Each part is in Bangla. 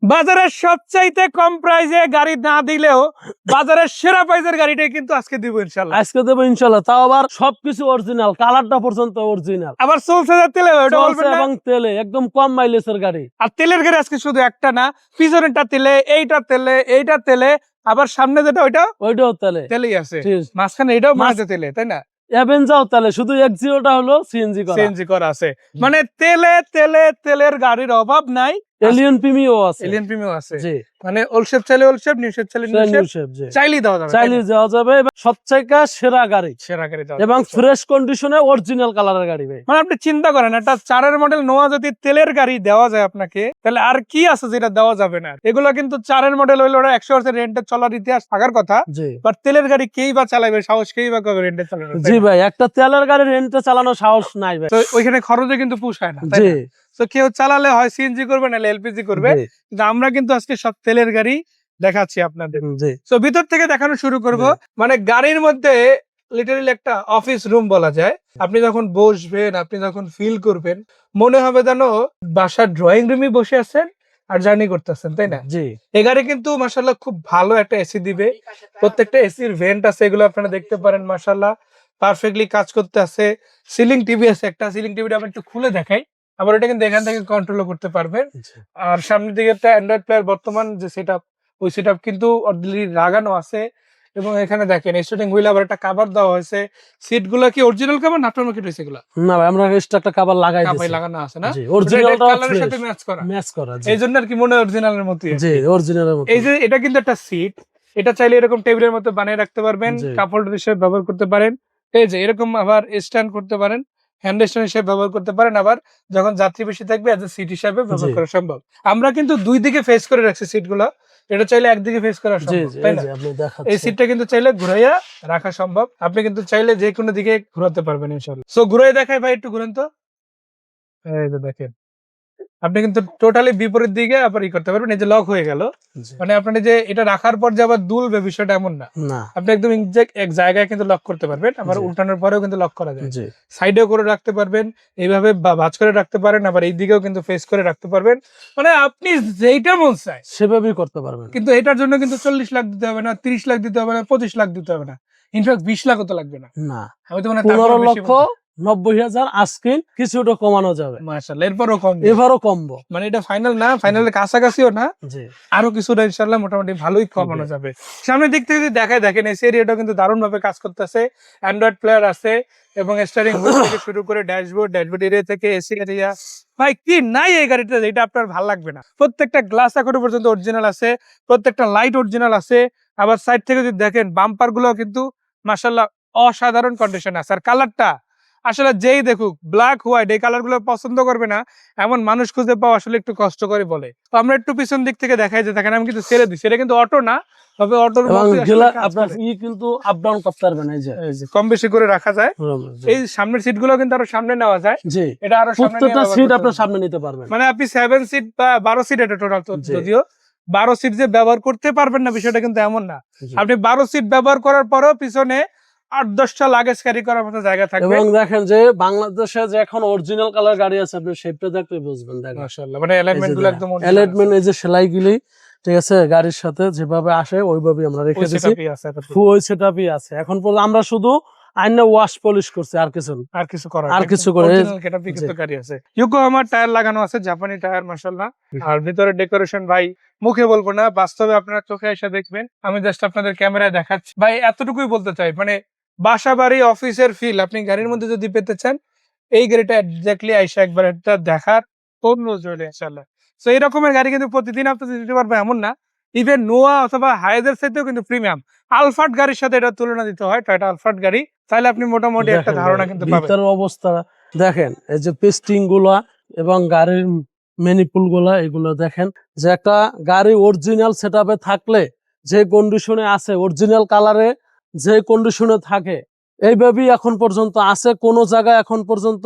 বাজারের সবচাইতে কম প্রাইসে গাড়ি না দিলেও বাজারের সেরা প্রাইসের গাড়িটাই কিন্তু আজকে দিব ইনশাআল্লাহ। আজকে দেবো ইনশাল্লাহ, তাও আবার সবকিছু অরিজিনাল, কালারটা পর্যন্ত অরিজিনাল, আবার চলছে যে তেলে ওটা বলবেন না? এবং তেলে একদম কম মাইলেজের গাড়ি। আর তেলের গাড়ি আজকে শুধু একটা না, পিছনেরটা তেলে, এইটা তেলে, আবার সামনে যেটা ওইটাও তেলে, তেলেই আছে, ঠিক। মাঝখানে এটাও মাঝে তেলে, তাই না? অ্যাভেঞ্জাও তেলে, শুধু এক্সিওটা হলো সিএনজি করা। সিএনজি করা আছে, মানে তেলের গাড়ির অভাব নাই। এলিয়ন প্রিমিও আছে, এলিয়ন প্রিমিয়াম আছে, জি। মানে ওল্ড শেপ চাইলে ওল্ড শেপ, নিউ শেপ চাইলে নিউ শেপ, চাইলেই দেওয়া যাবে, চাইলে দেওয়া যাবে। সবচাইতে সেরা গাড়ি, সেরা গাড়ি দেওয়া এবং যাবে। ফ্রেশ কন্ডিশনে অরিজিনাল কালারের গাড়ি ভাই। মানে আপনি চিন্তা করেন, একটা 4 মডেল নোয়া যদি তেলের গাড়ি দেওয়া যায় আপনাকে, তাহলে আর কি আছে যেটা দেওয়া যাবে না? এগুলো কিন্তু 4 মডেল হইলে ওরা 100% রেন্টে চলার ইতিহাস থাকার কথা, বাট তেলের গাড়ি কেই বা চালাবে, সাহস কেই বা কবে রেন্টে চালাবে? জি ভাই, একটা তেলের গাড়ি রেন্টে চালানো সাহস নাই ভাই। তো ওইখানে খরচে কিন্তু পুষায় না, তাই জি। না? তো কেউ চালালে হয় সিএনজি করবে নাহলে এলপিজি করবে, কিন্তু আমরা কিন্তু আজকে সব তেলের গাড়ি দেখাচ্ছি আপনাদের। জি। তো ভিতর থেকে দেখানো শুরু করব। মানে গাড়ির মধ্যে লিটারালি একটা অফিস রুম বলা যায়। আপনি যখন বসবেন, আপনি যখন ফিল করবেন, মনে হবে যেন বাসার ড্রয়িং রুমে বসে আছেন আর জার্নি করতেছেন, তাই না? জি। এই গাড়ি কিন্তু মাশাআল্লাহ খুব ভালো একটা এসি দিবে। প্রত্যেকটা এসির ভেন্ট আছে, এগুলো আপনারা দেখতে পারেন, মাশাআল্লাহ পারফেক্টলি কাজ করতে আছে। সিলিং টিভি আছে, একটা সিলিং টিভিটা আমি একটু খুলে দেখাই, আবার এটা কিন্তু এখান থেকে কন্ট্রোল করতে পারবেন। আর সামনের দিকে একটা অ্যান্ড্রয়েড প্লেয়ার, বর্তমান যে সেটআপ, ওই সেটআপ কিন্তু অলরেডি লাগানো আছে। এবং এখানে দেখেন স্টিয়ারিং হুইল আবার একটা কভার দেওয়া হয়েছে। সিটগুলো কি অরিজিনাল কভার না আফটারমার্কেট হয়েছে? এগুলো না ভাই, আমরা এক্সট্রা একটা কভার লাগাই দিয়েছি। কভার লাগানো আছে না? জি, অরিজিনালটা কালারের সাথে ম্যাচ করা। ম্যাচ করা, জি। এইজন্য আর কি মনে হয় অরিজিনালের মতই। জি, অরিজিনালের মতো। এই যে এটা কিন্তু একটা সিট, এটা চাইলে এরকম টেবিলের মতো বানিয়ে রাখতে পারবেন, জি। কাপ হোল্ডার হিসেবে ব্যবহার করতে পারেন। এই যে এরকম আবার স্ট্যান্ড করতে পারেন, হ্যান্ড স্ট্যান্ড হিসেবে ব্যবহার করতে পারেন। আবার যখন যাত্রী বেশি থাকবে এজ এ সিট হিসেবে ব্যবহার জি। করা সম্ভব। আমরা কিন্তু দুই দিকে ফেস করে রাখছি সিটগুলো, এটা চাইলে একদিকে ফেস করা জি, সম্ভব, জি, তাই এই না? যে আপনি এই দেখাচ্ছেন। সিটটা কিন্তু চাইলে ঘুরাইয়া রাখা সম্ভব, আপনি কিন্তু চাইলে যে কোনো দিকে ঘোরাতে পারবেন ইনশাআল্লাহ। সো ঘুরাই দেখাই ভাই, একটু ঘুরেন তো। এই যে দেখেন, আপনি কিন্তু টোটালি বিপরীত দিকে আবার করতে পারবেন। এই যে লক হয়ে গেল, জি। মানে আপনার যে এটা রাখার পর যে আবার দুলবে, বিষয়টা এমন না। না। আপনি একদম এক্সাক্ট এক জায়গায় কিন্তু লক করতে পারবেন, আবার জি। উল্টানোর পরেও কিন্তু লক করা যায়। জি। সাইডেও করে রাখতে পারবেন, এইভাবে ভাঁজ করে রাখতে পারেন, আবার এই দিকেও কিন্তু ফেস করে রাখতে পারবেন। মানে আপনি যেইটা মন চায় সেভাবেই করতে পারবেন। কিন্তু এটার জন্য কিন্তু 40 লাখ দিতে হবে না, 30 লাখ দিতে হবে না, 25 লাখ দিতে হবে না, ইনফ্যাক্ট 20 লাখও তো লাগবে না। না, আমি তো মানে 15,90,000 আজকে কিছুটা কমানো যাবে। মাশাআল্লাহ, এরপরও কম, এবারও কমবো। মানে এটা ফাইনাল না, ফাইনালের কাছাকাছিও না, জি। আরো কিছুটা ইনশাআল্লাহ মোটামুটি ভালোই কমানো যাবে। সামনের দিক থেকে যদি দেখায়, দেখেন এসি এরিয়াটা কিন্তু দারুণ ভাবে কাজ করতেছে। অ্যান্ড্রয়েড প্লেয়ার আছে, এবং স্টিয়ারিং হুইল থেকে শুরু করে ড্যাশবোর্ড এরিয়া থেকে এসি এরিয়া, ভাই কি নাই এই গাড়িটা যেটা আপনার ভালো লাগবে না? প্রত্যেকটা গ্লাস এখনো পর্যন্ত অরিজিনাল আছে, প্রত্যেকটা লাইট অরিজিনাল আছে। আবার সাইড থেকে যদি দেখেন, বাম্পার গুলো কিন্তু মাশাআল্লাহ অসাধারণ কন্ডিশন আছে। আর কালারটা আসলে যেই দেখুক, ব্ল্যাক হোয়াইট এই কালার গুলো পছন্দ করবে না এমন মানুষ খুঁজে পাওয়া আসলে একটু কষ্ট করে বলে। তো আমরা একটু পিছন দিক থেকে দেখাই, যে দেখেন আমি কিন্তু ছেড়ে দিচ্ছি, এটা কিন্তু অটো না, তবে অটোর আপনার কিন্তু আপ ডাউন করতে পারবেন। এই যে কম বেশি করে রাখা যায়। এই সামনের সিট গুলো কিন্তু আরো সামনে নেওয়া যায়। জি, এটা আরো প্রত্যেকটা সিট আপনার সামনে নিতে পারবেন। মানে আপনি 7 সিট বা 12 সিট, এটা টোটাল যদিও 12 সিট যে ব্যবহার করতে পারবেন না বিষয়টা কিন্তু এমন না। আপনি 12 সিট ব্যবহার করার পরেও পিছনে 8-10টা লাগেজ ক্যারি করার মতো জায়গা থাকবে। এবং দেখেন যে বাংলাদেশে যে এখন অরিজিনাল কালার গাড়ি আছে, আপনি শেপটা দেখতে বুঝবেন। দেখেন মাশাআল্লাহ, মানে অ্যালাইনমেন্ট গুলো একদম অ্যালাইনমেন্ট, এই যে সেলাইগুলি ঠিক আছে, গাড়ির সাথে যেভাবে আসে ওইভাবেই আমরা রেখে দিয়েছি। ওই সেটআপই আছে। এখন পর্যন্ত আমরা শুধু আইনা ওয়াশ পলিশ করছি, আর কিছু করে গাড়ি আছে। ইয়োকোহামা টায়ার লাগানো আছে, জাপানি টায়ার মাশাআল্লাহ। আর ভিতরে ডেকোরেশন ভাই মুখে বলবো না, বাস্তবে আপনারা চোখে এসে দেখবেন। আমি জাস্ট আপনাদের ক্যামেরায় দেখাচ্ছি। ভাই এতটুকুই বলতে চাই, মানে বাসা বাড়ি অফিসের ফিল আপনি গাড়ির মধ্যে যদি পেতে চান, এই গাড়িটা এক্স্যাক্টলি আইসা একবার এটা দেখার অনুরোধ রইল ইনশাআল্লাহ। তো এই রকমের গাড়ি কিন্তু প্রতিদিন আপনি দিতে পারবে এমন না। ইভেন নোয়া অথবা হায়াজের সাথেও কিন্তু প্রিমিয়াম আলফার্ড গাড়ির সাথে এটা তুলনা দিতে হয়, টয়োটা আলফার্ড গাড়ি, তাহলে আপনি মোটামুটি একটা ধারণা কিন্তু পাবেন। ভিতরের অবস্থা দেখেন, এই যে পেস্টিং গুলা এবং গাড়ির ম্যানিপুল গুলা, এগুলো দেখেন যে একটা গাড়ি অরিজিনাল সেটআপে থাকলে যে কন্ডিশনে আছে, অরিজিনাল কালারে যে কন্ডিশনে থাকে, এইভাবেই এখন পর্যন্ত আছে। কোন জায়গায় এখন পর্যন্ত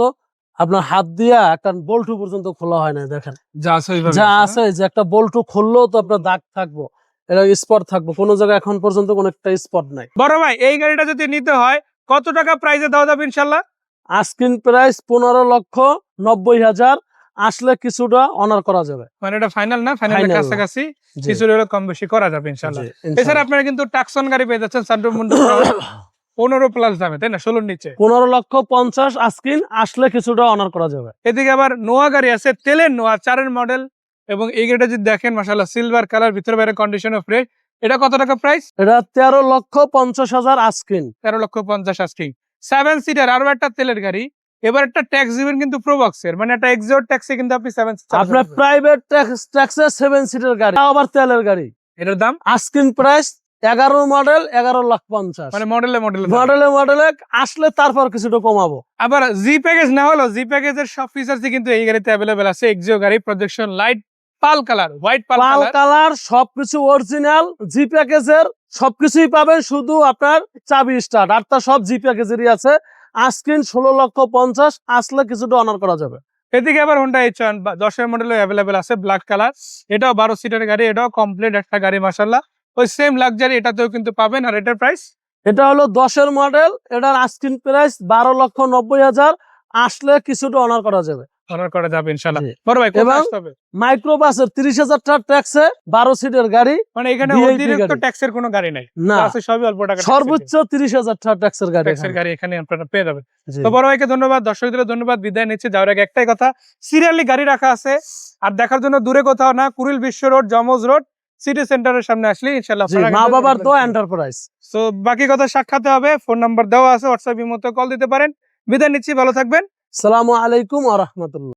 আপনার হাত দিয়া একটা বল্টু পর্যন্ত খোলা হয় না। দেখেন যা আছে, যে একটা বল্টু খুললেও তো আপনার দাগ থাকবো, এটা স্পট থাকবো, কোন জায়গায় এখন পর্যন্ত কোন একটা স্পট নাই। বড় ভাই, এই গাড়িটা যদি নিতে হয় কত টাকা প্রাইসে দেওয়া যাবে ইনশাআল্লাহ? আস্কিং প্রাইস 15,90,000, আসলে কিছুটা অনার করা যাবে। মানে এটা ফাইনাল না, ফাইনালের Final না। কাছাকাছি জি, কিছু হলেও কম বেশি করা যাবে ইনশাআল্লাহ। জি, এছাড়া ইনশাআল্লাহ। আপনারা কিন্তু টাকসন গাড়ি পেয়ে যাচ্ছেন সান্ট্রো মুন্ডো 15 প্লাস দামে, তাই না, 16 নিচে। 15,50,000 আস্কিন, আসলে কিছুটা অনার করা যাবে। এদিকে আবার নোয়া গাড়ি আছে, তেলের নোয়া 4 মডেল, এবং এই গাড়িটা যদি দেখেন মাশাআল্লাহ সিলভার কালার, ভিতরে বাইরে কন্ডিশন ফ্রেশ। এটা কত টাকা প্রাইস? এটা 13,50,000 আস্কিন। 13,50,000 আস্কিং। 7 সিটার আরো একটা তেলের গাড়ি। এবার একটা ট্যাক্স দিবেন কিন্তু প্রোবক্সের, মানে একটা এক্সিওর ট্যাক্সে কিন্তু আপনি 7 সিটার আপনার প্রাইভেট ট্যাক্সে 7 সিটের গাড়ি, তাও আবার তেলের গাড়ি। এটার দাম আস্কিন প্রাইস 11 মডেল 11,50,000। মানে মডেলে মডেলে আসলে তারপর কিছুটা কমাবো। আবার জি প্যাকেজ না হলো, জি প্যাকেজের সব ফিচারসই কিন্তু এই গাড়িতে अवेलेबल আছে। এক্সিও গাড়ি, প্রজেকশন লাইট, পাল কালার, হোয়াইট পাল পাল কালার। কালার সবকিছু অরিজিনাল, জি প্যাকেজের সবকিছুই পাবেন, শুধু আপনার চাবি স্টার্ট, আর তা সব জি প্যাকেজেরই আছে। আস্কিন 16,50,000, আসলে কিছুটা অনার করা যাবে। এদিকে আবার হোন্ডা H1 10 মডেলও अवेलेबल আছে, ব্ল্যাক কালার। এটাও 12 সিটার গাড়ি, এটাও কমপ্লিট একটা গাড়ি মাশাআল্লাহ। ওই সেম লাক্সারি এটাতেও কিন্তু পাবেন। আর এটার প্রাইস এটা হলো 10-এর মডেল, এটার আস্কিন প্রাইস 12,90,000, আসলে কিছুটা অনার করা যাবে। অনার করা যাবে ইনশাআল্লাহ। জি। বড় ভাই কোথায় এবং আসতে হবে? মাইক্রোবাসের 30,000 টাকার ট্যাক্সে 12 সিটের গাড়ি, মানে এখানে VIP অতিরিক্ত গাড়ি। ট্যাক্সের কোনো গাড়ি নাই, না, যা আছে সবই অল্প টাকা সর্বোচ্চ 30,000 টাকার ট্যাক্সের গাড়ি ট্যাক্সের এখানে। গাড়ি এখানে আপনারা পেয়ে যাবেন। জি। তো বড় ভাইকে ধন্যবাদ, দর্শকদের ধন্যবাদ, বিদায় নিচ্ছি। যাওয়ার আগে একটাই কথা, সিরিয়ালি গাড়ি রাখা আছে, আর দেখার জন্য দূরে কোথাও না, কুড়িল বিশ্ব রোড, জমজ রোড, সিটি সেন্টারের সামনে আসলে ইনশাআল্লাহ জি, মা বাবার দোয়া এন্টারপ্রাইজ। সো বাকি কথা সাক্ষাতে হবে, ফোন নাম্বার দেওয়া আছে, হোয়াটসঅ্যাপ ইমোতে কল দিতে পারেন। বিদায় নিচ্ছি, ভালো থাকবেন। আসসালামু আলাইকুম ওয়া রাহমাতুল্লাহ।